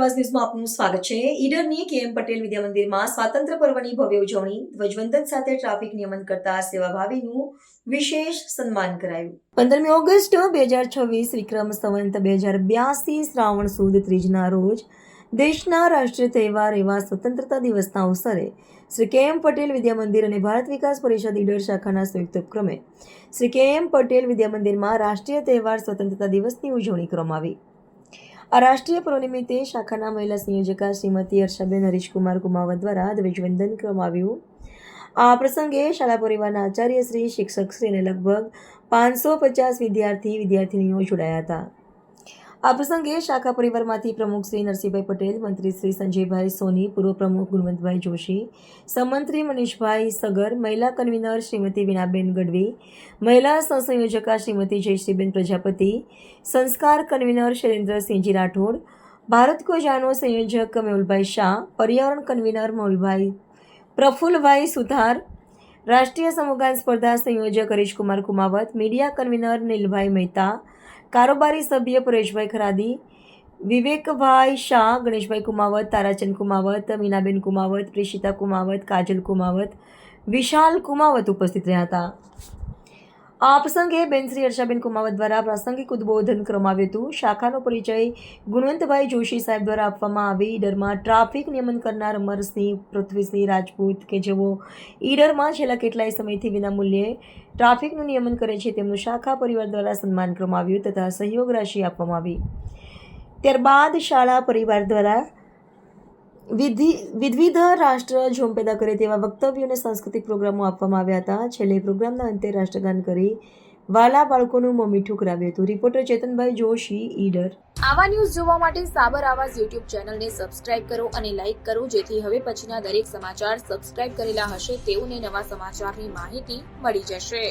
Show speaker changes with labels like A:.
A: આવાજ ન્યૂઝમાં આપનું સ્વાગત છે। ઈડરની કેએમ પટેલ વિદ્યા મંદિરમાં સ્વાતંત્ર્ય પર્વની ભવ્ય ઉજવણી, ધ્વજવંદન સાથે ટ્રાફિક નિયમન કરતા સેવાભાવીનું વિશેષ સન્માન કરાયું। 15મી ઓગસ્ટ 2026 વિક્રમ સંવત 2082 શ્રાવણ સુદ ત્રીજના રોજ દેશના રાષ્ટ્રીય તહેવાર એવા સ્વતંત્રતા દિવસના અવસરે શ્રી કેએમ પટેલ વિદ્યા મંદિર અને ભારત વિકાસ પરિષદ ઈડર શાખાના સંયુક્ત ઉપક્રમે શ્રી કેએમ પટેલ વિદ્યા મંદિરમાં રાષ્ટ્રીય તહેવાર સ્વતંત્રતા દિવસની ઉજવણી કરવામાં આવી। આ રાષ્ટ્રીય પર્વ નિમિત્તે શાખાના મહિલા સંયોજકા શ્રીમતી હર્ષાબેન હરીશકુમાર કુમાવત દ્વારા ધ્વજવંદન કરવામાં આવ્યું। આ પ્રસંગે શાળા પરિવારના આચાર્ય શ્રી, શિક્ષક શ્રી અને લગભગ 550 વિદ્યાર્થીનીઓ જોડાયા હતા। આ પ્રસંગે શાખા પરિવારમાંથી પ્રમુખ શ્રી નરસિંહભાઈ પટેલ, મંત્રી શ્રી સંજયભાઈ સોની, પૂર્વ પ્રમુખ ગુણવંતભાઈ જોશી, સહમંત્રી મનીષભાઈ સગર, મહિલા કન્વીનર શ્રીમતી વીણાબેન ગઢવી, મહિલા સહસંયોજકા શ્રીમતી જયશ્રીબેન પ્રજાપતિ, સંસ્કાર કન્વીનર શૈલેન્દ્રસિંહજી રાઠોડ, ભારત કો જાનો સંયોજક મેહુલભાઈ શાહ, પર્યાવરણ કન્વીનર પ્રફુલ્લભાઈ સુથાર, રાષ્ટ્રીય સમૂહગાન સ્પર્ધા સંયોજક હરીશકુમાર કુમાવત, મીડિયા કન્વીનર નીલભાઈ મહેતા, કારોબારી સભ્ય પરેશભાઈ ખરાદી, વિવેકભાઈ શાહ, ગણેશભાઈ કુમાવત, તારાચંદ કુમાવત, મીનાબેન કુમાવત, પ્રિશિતા કુમાવત, કાજલ કુમાવત, વિશાલ કુમાવત ઉપસ્થિત રહ્યા હતા। આ પ્રસંગે બેન શ્રી હર્ષાબેન કુમાવત દ્વારા પ્રાસંગિક ઉદ્બોધન કરવામાં આવ્યું હતું। શાખાનો પરિચય ગુણવંતભાઈ જોશી સાહેબ દ્વારા આપવામાં આવી। ઈડરમાં ટ્રાફિક નિયમન કરનાર અમરસિંહ પૃથ્વીસિંહ રાજપૂત કે જેઓ ઈડરમાં છેલ્લા કેટલાય સમયથી વિનામૂલ્યે ટ્રાફિકનું નિયમન કરે છે, તેમનું શાખા પરિવાર દ્વારા સન્માન કરવામાં આવ્યું તથા સહયોગ રાશિ આપવામાં આવી। ત્યારબાદ શાળા પરિવાર દ્વારા વિવિધ રાષ્ટ્ર જોમ પેદા કરે તેવા વક્તવ્યો અને સાંસ્કૃતિક પ્રોગ્રામો આપવામાં આવ્યા હતા। છેલ્લે પ્રોગ્રામના અંતે રાષ્ટ્રગાન કરી વાલા બાળકોનું મોં મીઠું કરાવ્યું હતું। રિપોર્ટર ચેતનભાઈ જોશી, ઈડર।
B: આવા ન્યૂઝ જોવા માટે સાબર આવાજ યુટ્યુબ ચેનલને સબસ્ક્રાઇબ કરો અને લાઇક કરો, જેથી હવે પછીના દરેક સમાચાર સબસ્ક્રાઇબ કરેલા હશે તેઓને નવા સમાચારની માહિતી મળી જશે।